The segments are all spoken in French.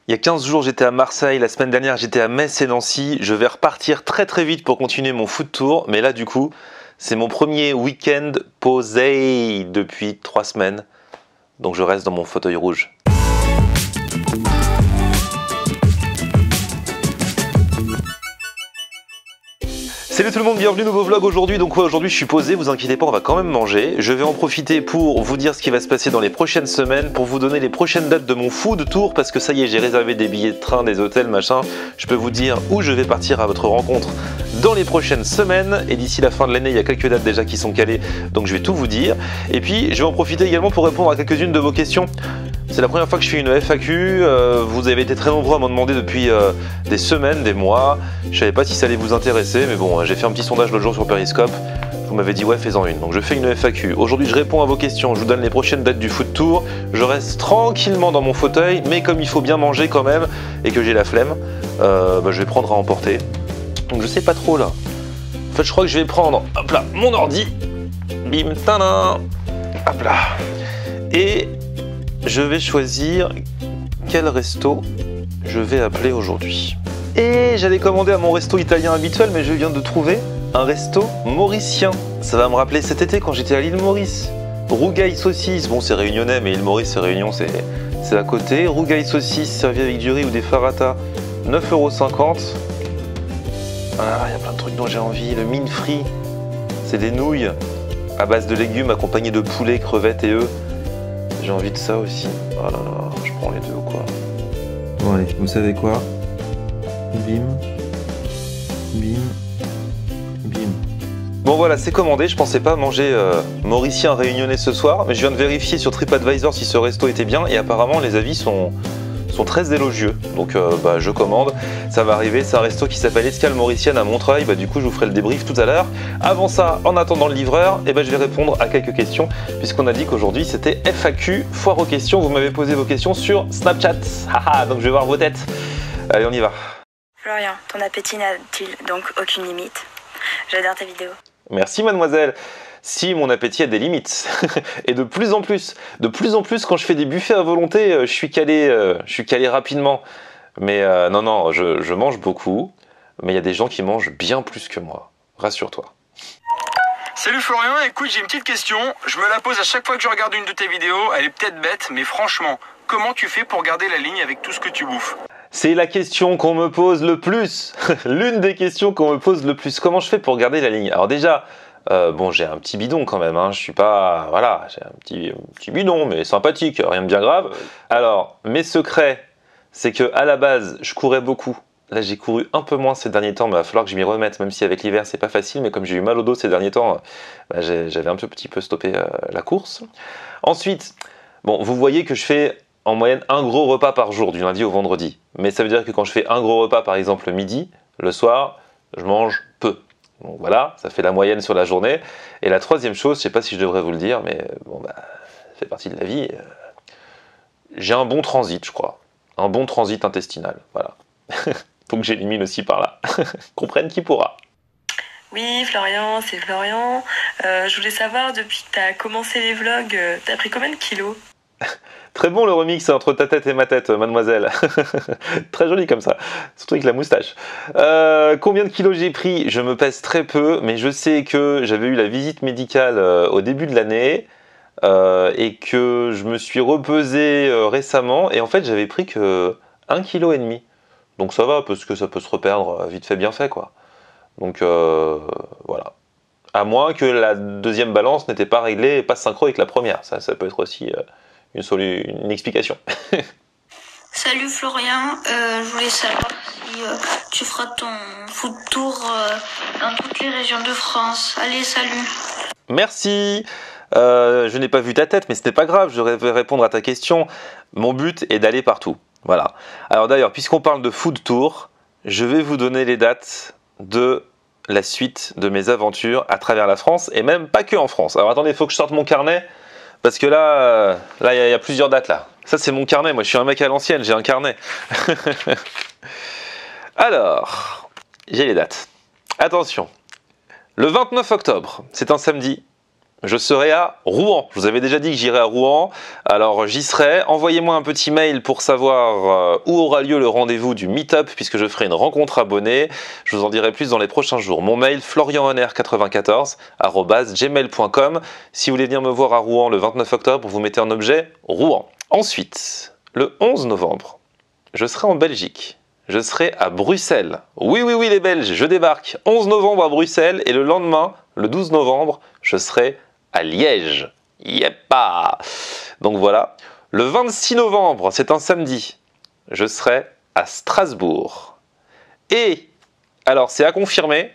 Il y a 15 jours, j'étais à Marseille. La semaine dernière, j'étais à Metz et Nancy. Je vais repartir très très vite pour continuer mon food tour. Mais là, du coup, c'est mon premier week-end posé depuis 3 semaines. Donc je reste dans mon fauteuil rouge. Salut tout le monde, bienvenue nouveau vlog aujourd'hui. Donc aujourd'hui je suis posé, vous inquiétez pas, on va quand même manger. Je vais en profiter pour vous dire ce qui va se passer dans les prochaines semaines, pour vous donner les prochaines dates de mon food tour, parce que ça y est, j'ai réservé des billets de train, des hôtels, machin. Je peux vous dire où je vais partir à votre rencontre dans les prochaines semaines. Et d'ici la fin de l'année, il y a quelques dates déjà qui sont calées, donc je vais tout vous dire. Et puis je vais en profiter également pour répondre à quelques-unes de vos questions. C'est la première fois que je fais une FAQ, vous avez été très nombreux à m'en demander depuis des semaines, des mois. Je savais pas si ça allait vous intéresser, mais bon, j'ai fait un petit sondage l'autre jour sur Periscope. Vous m'avez dit ouais, fais-en une. Donc je fais une FAQ. Aujourd'hui je réponds à vos questions, je vous donne les prochaines dates du food tour. Je reste tranquillement dans mon fauteuil, mais comme il faut bien manger quand même, et que j'ai la flemme, je vais prendre à emporter. Donc je sais pas trop là. En fait je crois que je vais prendre, hop là, mon ordi. Bim, tadam. Hop là. Et je vais choisir quel resto je vais appeler aujourd'hui. Et j'allais commander à mon resto italien habituel, mais je viens de trouver un resto mauricien. Ça va me rappeler cet été quand j'étais à l'île Maurice. Rougail saucisse, bon c'est réunionnais, mais l'île Maurice c'est Réunion, c'est à côté. Rougail saucisse servi avec du riz ou des farata, 9,50 €. Ah, il y a plein de trucs dont j'ai envie. Le mine frit, c'est des nouilles à base de légumes accompagnées de poulet, crevettes et œufs. J'ai envie de ça aussi. Oh là là, je prends les deux ou quoi? Bon allez, vous savez quoi? Bim, bim, bim. Bon voilà, c'est commandé. Je pensais pas manger mauricien réunionnais ce soir, mais je viens de vérifier sur TripAdvisor si ce resto était bien et apparemment les avis sont très élogieux. Donc je commande, ça va arriver. C'est un resto qui s'appelle Escale Mauricienne à Montreuil. Du coup je vous ferai le débrief tout à l'heure. Avant ça, en attendant le livreur, je vais répondre à quelques questions puisqu'on a dit qu'aujourd'hui c'était FAQ, foire aux questions. Vous m'avez posé vos questions sur Snapchat. Haha, donc je vais voir vos têtes. Allez, on y va. Florian, ton appétit n'a-t-il donc aucune limite? J'adore tes vidéos. Merci mademoiselle. Si, mon appétit a des limites. Et de plus en plus quand je fais des buffets à volonté, je suis calé rapidement. Mais non, je mange beaucoup, mais il y a des gens qui mangent bien plus que moi. Rassure-toi. Salut Florian, écoute, j'ai une petite question. Je me la pose à chaque fois que je regarde une de tes vidéos. Elle est peut-être bête, mais franchement, comment tu fais pour garder la ligne avec tout ce que tu bouffes? C'est la question qu'on me pose le plus. L'une des questions qu'on me pose le plus. Comment je fais pour garder la ligne? Alors déjà, bon, j'ai un petit bidon quand même, hein. Je suis pas... Voilà, j'ai un petit bidon, mais sympathique, rien de bien grave. Alors, mes secrets, c'est que à la base, je courais beaucoup. Là, j'ai couru un peu moins ces derniers temps, mais il va falloir que je m'y remette, même si avec l'hiver, c'est pas facile. Mais comme j'ai eu mal au dos ces derniers temps, j'avais un petit peu stoppé la course. Ensuite, bon, vous voyez que je fais en moyenne un gros repas par jour, du lundi au vendredi. Mais ça veut dire que quand je fais un gros repas, par exemple le midi, le soir, je mange peu. Donc voilà, ça fait la moyenne sur la journée. Et la troisième chose, je sais pas si je devrais vous le dire, mais bon, ça fait partie de la vie. J'ai un bon transit, je crois. Un bon transit intestinal, voilà. Donc j'élimine aussi par là. Comprenne qui pourra. Oui, Florian, c'est Florian. Je voulais savoir, depuis que tu as commencé les vlogs, t'as pris combien de kilos? Très bon le remix entre ta tête et ma tête, mademoiselle. Très joli comme ça, surtout avec la moustache. Combien de kilos j'ai pris? Je me pèse très peu, mais je sais que j'avais eu la visite médicale au début de l'année et que je me suis repesé récemment et en fait j'avais pris que 1,5 kg. Donc ça va, parce que ça peut se reperdre vite fait bien fait quoi. Donc voilà. À moins que la deuxième balance n'était pas réglée et pas synchro avec la première. Ça peut être aussi une explication. Salut Florian, je voulais savoir si tu feras ton food tour dans toutes les régions de France. Allez, salut. Merci. Je n'ai pas vu ta tête, mais ce n'est pas grave, je vais répondre à ta question. Mon but est d'aller partout. Voilà. Alors d'ailleurs, puisqu'on parle de food tour, je vais vous donner les dates de la suite de mes aventures à travers la France, et même pas que en France. Alors attendez, il faut que je sorte mon carnet, parce que là, il y a plusieurs dates là. Ça c'est mon carnet, moi je suis un mec à l'ancienne, j'ai un carnet. Alors, j'ai les dates. Attention, le 29 octobre, c'est un samedi, je serai à Rouen. Je vous avais déjà dit que j'irai à Rouen, alors j'y serai. Envoyez-moi un petit mail pour savoir où aura lieu le rendez-vous du meet-up, puisque je ferai une rencontre abonnée. Je vous en dirai plus dans les prochains jours. Mon mail, florianhonner94@gmail.com. Si vous voulez venir me voir à Rouen le 29 octobre, vous mettez en objet Rouen. Ensuite, le 11 novembre, je serai en Belgique. Je serai à Bruxelles. Oui, les Belges, je débarque 11 novembre à Bruxelles et le lendemain, le 12 novembre, je serai à Liège. Yeppa! Donc voilà. Le 26 novembre, c'est un samedi, je serai à Strasbourg. Et, alors c'est à confirmer,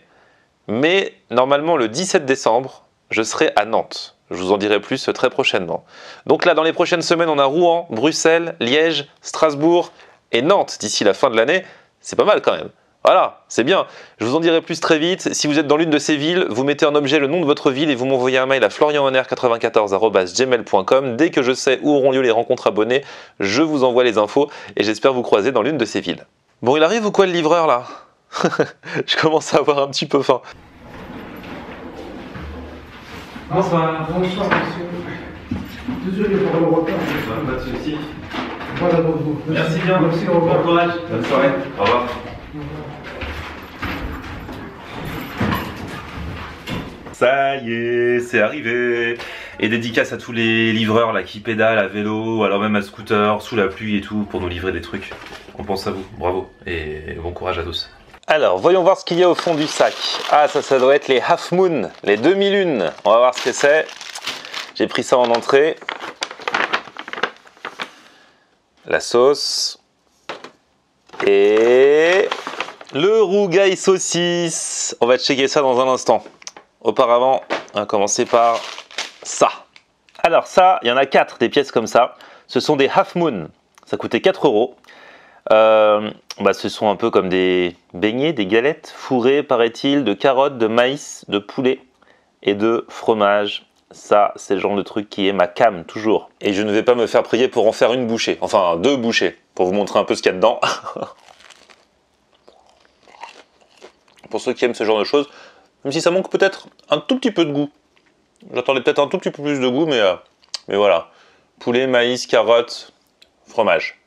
mais normalement le 17 décembre, je serai à Nantes. Je vous en dirai plus très prochainement. Donc là, dans les prochaines semaines, on a Rouen, Bruxelles, Liège, Strasbourg et Nantes d'ici la fin de l'année. C'est pas mal quand même. Voilà, c'est bien. Je vous en dirai plus très vite. Si vous êtes dans l'une de ces villes, vous mettez en objet le nom de votre ville et vous m'envoyez un mail à florianhonner94@gmail.com. Dès que je sais où auront lieu les rencontres abonnées, je vous envoie les infos et j'espère vous croiser dans l'une de ces villes. Bon, il arrive ou quoi le livreur là? Je commence à avoir un petit peu faim. Bonsoir. Bonsoir, monsieur. Désolé pour le retard. Pas de soucis. Voilà pour vous. Merci bien. Merci, au revoir. Bon courage. Bonne soirée. Au revoir. Ça y est, c'est arrivé. Et dédicace à tous les livreurs là qui pédalent à vélo, ou alors même à scooter, sous la pluie et tout, pour nous livrer des trucs. On pense à vous, bravo, et bon courage à tous. Alors, voyons voir ce qu'il y a au fond du sac. Ah, ça doit être les Half Moon, les demi-lunes. On va voir ce que c'est. J'ai pris ça en entrée. La sauce. Et le rougail saucisse. On va checker ça dans un instant. Auparavant, on va commencer par ça. Alors ça, il y en a 4 des pièces comme ça. Ce sont des Half Moon. Ça coûtait 4 €. Ce sont un peu comme des beignets, des galettes fourrées, paraît-il, de carottes, de maïs, de poulet et de fromage. Ça, c'est le genre de truc qui est ma came, toujours. Et je ne vais pas me faire prier pour en faire une bouchée. Enfin, 2 bouchées, pour vous montrer un peu ce qu'il y a dedans. Pour ceux qui aiment ce genre de choses, même si ça manque peut-être un tout petit peu de goût. J'attendais peut-être un tout petit peu plus de goût, mais voilà. Poulet, maïs, carottes, fromage.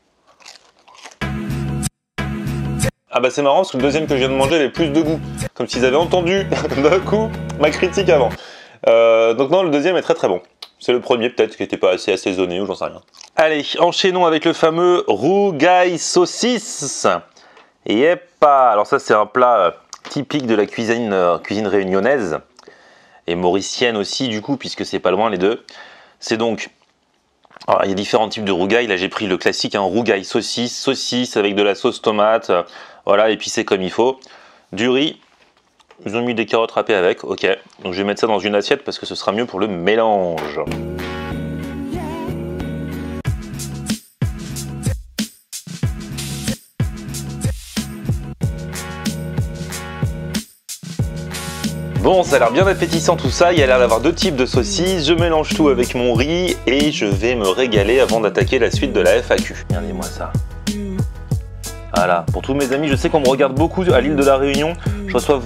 Ah bah c'est marrant parce que le deuxième que je viens de manger avait plus de goût. Comme s'ils avaient entendu d'un coup ma critique avant. Donc non, le deuxième est très très bon. C'est le premier peut-être qui n'était pas assez assaisonné ou j'en sais rien. Allez, enchaînons avec le fameux rougail saucisse. Yeppa. Alors ça c'est un plat typique de la cuisine réunionnaise. Et mauricienne aussi du coup, puisque c'est pas loin les deux. C'est donc... Alors, il y a différents types de rougail. Là j'ai pris le classique, un rougail saucisse avec de la sauce tomate. Voilà, épicé comme il faut. Du riz. Ils ont mis des carottes râpées avec, ok. Donc je vais mettre ça dans une assiette parce que ce sera mieux pour le mélange. Bon, ça a l'air bien appétissant tout ça, il y a l'air d'avoir 2 types de saucisses, je mélange tout avec mon riz et je vais me régaler avant d'attaquer la suite de la FAQ. Regardez-moi ça. Voilà, pour tous mes amis, je sais qu'on me regarde beaucoup à l'île de la Réunion, je reçois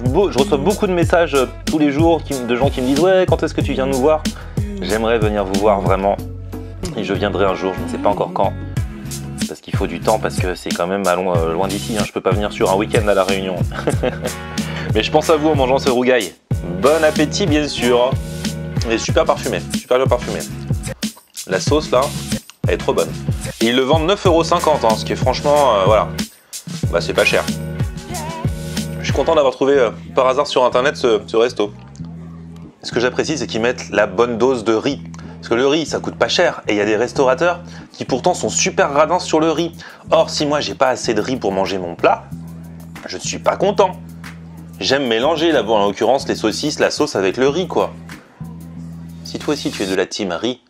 beaucoup de messages tous les jours de gens qui me disent « Ouais, quand est-ce que tu viens nous voir ?» J'aimerais venir vous voir vraiment, et je viendrai un jour, je ne sais pas encore quand, parce qu'il faut du temps, parce que c'est quand même loin d'ici, hein. Je peux pas venir sur un week-end à la Réunion. Mais je pense à vous en mangeant ce rougail. Bon appétit bien sûr. Il est super parfumé, super bien parfumé. La sauce là, elle est trop bonne. Et ils le vendent 9,50 €, hein, ce qui est franchement, voilà, bah c'est pas cher. Je suis content d'avoir trouvé par hasard sur internet ce resto. Ce que j'apprécie, c'est qu'ils mettent la bonne dose de riz. Parce que le riz, ça coûte pas cher. Et il y a des restaurateurs qui pourtant sont super radins sur le riz. Or, si moi j'ai pas assez de riz pour manger mon plat, je ne suis pas content. J'aime mélanger, là, bon, en l'occurrence, les saucisses, la sauce avec le riz, quoi. Si toi aussi tu es de la team riz,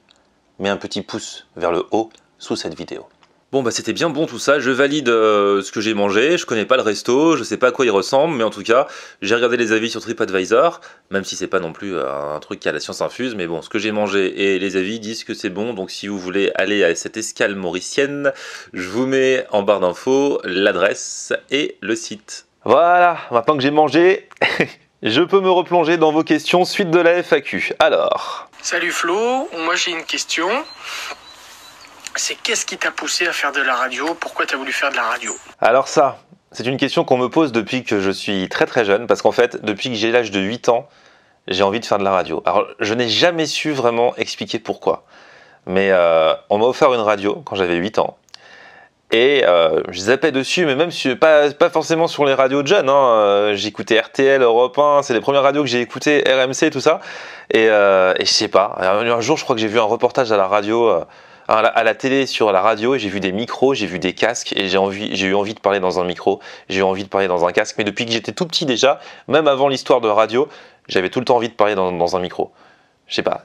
mets un petit pouce vers le haut sous cette vidéo. Bon bah c'était bien bon tout ça, je valide ce que j'ai mangé, je connais pas le resto, je sais pas à quoi il ressemble, mais en tout cas, j'ai regardé les avis sur TripAdvisor, même si c'est pas non plus un truc qui a la science infuse, mais bon, ce que j'ai mangé et les avis disent que c'est bon, donc si vous voulez aller à cette escale mauricienne, je vous mets en barre d'infos l'adresse et le site. Voilà, maintenant que j'ai mangé, je peux me replonger dans vos questions suite de la FAQ. Alors, Salut Flo, moi j'ai une question. C'est qu'est-ce qui t'a poussé à faire de la radio? Pourquoi t'as voulu faire de la radio? Alors ça, c'est une question qu'on me pose depuis que je suis très très jeune, parce qu'en fait, depuis que j'ai l'âge de 8 ans, j'ai envie de faire de la radio. Alors, je n'ai jamais su vraiment expliquer pourquoi. Mais on m'a offert une radio quand j'avais 8 ans. Et je zappais dessus, mais même pas forcément sur les radios de jeunes. Hein. J'écoutais RTL, Europe 1, c'est les premières radios que j'ai écoutées, RMC, tout ça. Et je sais pas, un jour je crois que j'ai vu un reportage à la radio, à la télé sur la radio, et j'ai vu des micros, j'ai vu des casques, et j'ai eu envie de parler dans un micro, j'ai eu envie de parler dans un casque. Mais depuis que j'étais tout petit déjà, même avant l'histoire de radio, j'avais tout le temps envie de parler dans un micro. Je sais pas,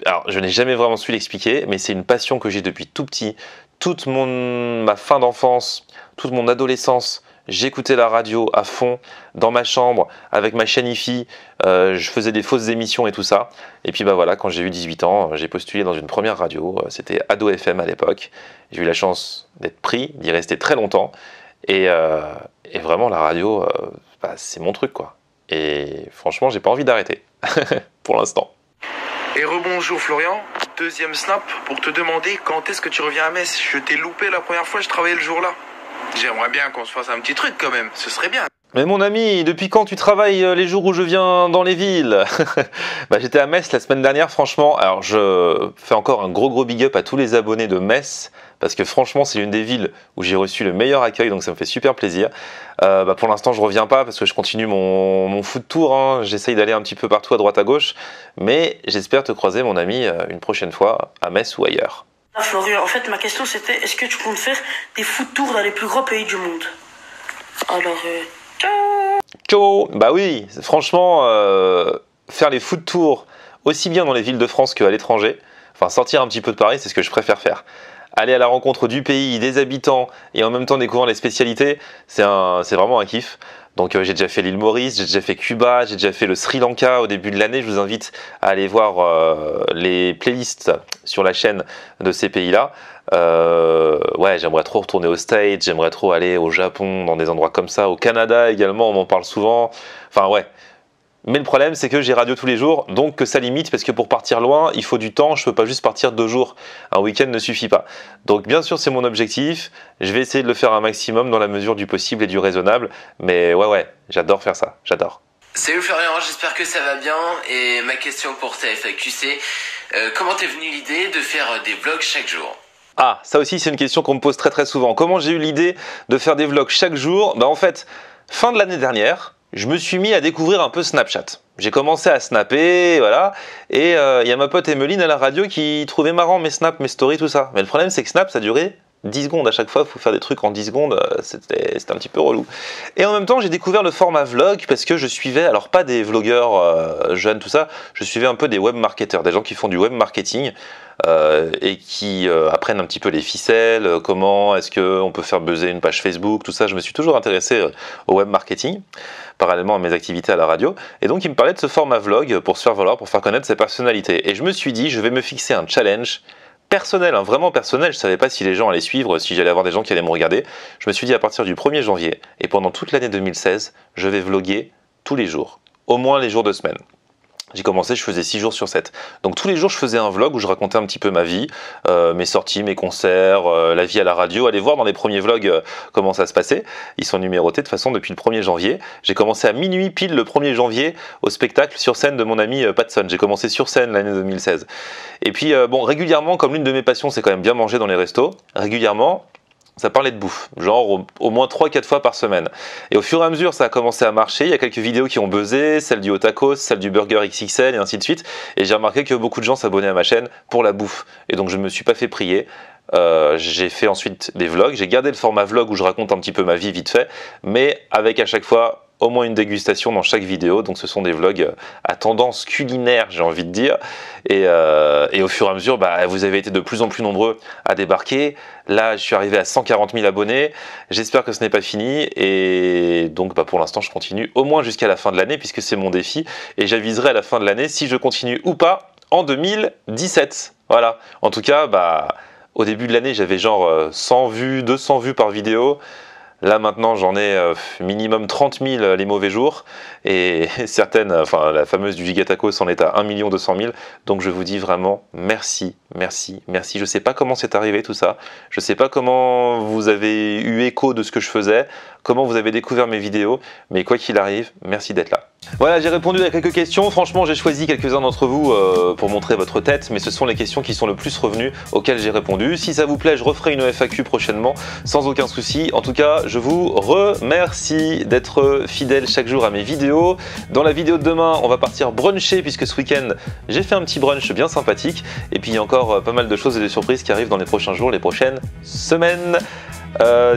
alors je n'ai jamais vraiment su l'expliquer, mais c'est une passion que j'ai depuis tout petit. Toute ma fin d'enfance, toute mon adolescence, j'écoutais la radio à fond, dans ma chambre, avec ma chaîne IFI, je faisais des fausses émissions et tout ça. Et puis bah voilà, quand j'ai eu 18 ans, j'ai postulé dans une première radio, c'était Ado FM à l'époque. J'ai eu la chance d'être pris, d'y rester très longtemps. Et vraiment, la radio, c'est mon truc, quoi. Et franchement, j'ai pas envie d'arrêter, pour l'instant. Et rebonjour Florian, deuxième snap pour te demander quand est-ce que tu reviens à Metz. Je t'ai loupé la première fois, je travaillais le jour-là. J'aimerais bien qu'on se fasse un petit truc quand même, ce serait bien. Mais mon ami, depuis quand tu travailles les jours où je viens dans les villes? J'étais à Metz la semaine dernière, franchement. Alors je fais encore un gros big up à tous les abonnés de Metz, parce que franchement c'est l'une des villes où j'ai reçu le meilleur accueil, donc ça me fait super plaisir. Pour l'instant je reviens pas parce que je continue mon foot tour, hein. J'essaye d'aller un petit peu partout à droite à gauche, mais j'espère te croiser mon ami une prochaine fois à Metz ou ailleurs. Ah, Florian, en fait ma question c'était est-ce que tu comptes faire des foot tours dans les plus grands pays du monde? Alors ciao. Bah oui, franchement faire les foot tours aussi bien dans les villes de France qu'à l'étranger, enfin sortir un petit peu de Paris, c'est ce que je préfère faire. Aller à la rencontre du pays, des habitants et en même temps découvrir les spécialités, c'est vraiment un kiff. Donc j'ai déjà fait l'île Maurice, j'ai déjà fait Cuba, j'ai déjà fait le Sri Lanka au début de l'année. Je vous invite à aller voir les playlists sur la chaîne de ces pays-là. Ouais, j'aimerais trop retourner aux States, j'aimerais trop aller au Japon, dans des endroits comme ça, au Canada également, on m'en parle souvent. Enfin ouais. Mais le problème, c'est que j'ai radio tous les jours, donc que ça limite, parce que pour partir loin, il faut du temps, je peux pas juste partir 2 jours. Un week-end ne suffit pas. Donc bien sûr, c'est mon objectif, je vais essayer de le faire un maximum dans la mesure du possible et du raisonnable, mais ouais, j'adore faire ça, j'adore. Salut Florian, j'espère que ça va bien, et ma question pour ta FAQ c'est, comment t'es venue l'idée de faire des vlogs chaque jour? Ah, ça aussi c'est une question qu'on me pose très souvent. Comment j'ai eu l'idée de faire des vlogs chaque jour? En fait, fin de l'année dernière, je me suis mis à découvrir un peu Snapchat. J'ai commencé à snapper, voilà, et il y a ma pote Emeline à la radio qui trouvait marrant mes snaps, mes stories, tout ça. Mais le problème c'est que Snap ça durait 10 secondes à chaque fois, il faut faire des trucs en 10 secondes, c'était un petit peu relou. Et en même temps j'ai découvert le format vlog parce que je suivais, alors pas des vlogueurs jeunes, tout ça, je suivais un peu des web marketeurs, des gens qui font du web marketing et qui apprennent un petit peu les ficelles, comment est-ce qu'on peut faire buzzer une page Facebook, tout ça. Je me suis toujours intéressé au web marketing, parallèlement à mes activités à la radio, et donc il me parlait de ce format vlog pour se faire valoir, pour faire connaître ses personnalités. Et je me suis dit, je vais me fixer un challenge personnel, vraiment personnel. Je savais pas si les gens allaient suivre, si j'allais avoir des gens qui allaient me regarder. Je me suis dit à partir du 1er janvier et pendant toute l'année 2016, je vais vlogger tous les jours, au moins les jours de semaine. J'ai commencé, je faisais 6 jours sur 7. Donc tous les jours, je faisais un vlog où je racontais un petit peu ma vie, mes sorties, mes concerts, la vie à la radio. Allez voir dans les premiers vlogs comment ça se passait. Ils sont numérotés de toute façon depuis le 1er janvier. J'ai commencé à minuit pile le 1er janvier au spectacle sur scène de mon ami Patson. J'ai commencé sur scène l'année 2016. Et puis régulièrement, comme l'une de mes passions, c'est quand même bien manger dans les restos, régulièrement, ça parlait de bouffe, genre au moins 3-4 fois par semaine. Et au fur et à mesure, ça a commencé à marcher. Il y a quelques vidéos qui ont buzzé, celle du Otakos, celle du Burger XXL et ainsi de suite. Et j'ai remarqué que beaucoup de gens s'abonnaient à ma chaîne pour la bouffe. Et donc je ne me suis pas fait prier. J'ai fait ensuite des vlogs. J'ai gardé le format vlog où je raconte un petit peu ma vie vite fait, mais avec à chaque fois au moins une dégustation dans chaque vidéo. Donc ce sont des vlogs à tendance culinaire, j'ai envie de dire. Et au fur et à mesure, vous avez été de plus en plus nombreux à débarquer. Là, je suis arrivé à 140 000 abonnés. J'espère que ce n'est pas fini. Et donc pour l'instant, je continue au moins jusqu'à la fin de l'année, puisque c'est mon défi. Et j'aviserai à la fin de l'année si je continue ou pas en 2017. Voilà. En tout cas, au début de l'année, j'avais genre 100 vues, 200 vues par vidéo. Là maintenant j'en ai minimum 30 000 les mauvais jours et certaines, enfin la fameuse du Gigatacos en est à 1 200 000. Donc je vous dis vraiment merci, merci, merci. Je sais pas comment c'est arrivé tout ça. Je sais pas comment vous avez eu écho de ce que je faisais, comment vous avez découvert mes vidéos, mais quoi qu'il arrive, merci d'être là. Voilà, j'ai répondu à quelques questions. Franchement, j'ai choisi quelques-uns d'entre vous pour montrer votre tête, mais ce sont les questions qui sont le plus revenues auxquelles j'ai répondu. Si ça vous plaît, je referai une FAQ prochainement, sans aucun souci. En tout cas, je vous remercie d'être fidèle chaque jour à mes vidéos. Dans la vidéo de demain, on va partir bruncher, puisque ce week-end, j'ai fait un petit brunch bien sympathique. Et puis, il y a encore pas mal de choses et de surprises qui arrivent dans les prochains jours, les prochaines semaines.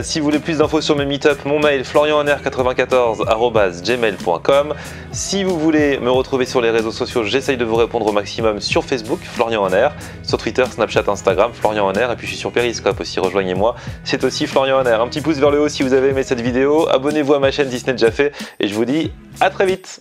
Si vous voulez plus d'infos sur mes meet-up, mon mail florianhenner94@gmail.com. Si vous voulez me retrouver sur les réseaux sociaux, j'essaye de vous répondre au maximum sur Facebook, Florian Henner, sur Twitter, Snapchat, Instagram, Florian Henner, et puis je suis sur Periscope aussi, rejoignez-moi, c'est aussi Florian Henner. Un petit pouce vers le haut si vous avez aimé cette vidéo, abonnez-vous à ma chaîne si ce n'est déjà fait, et je vous dis à très vite.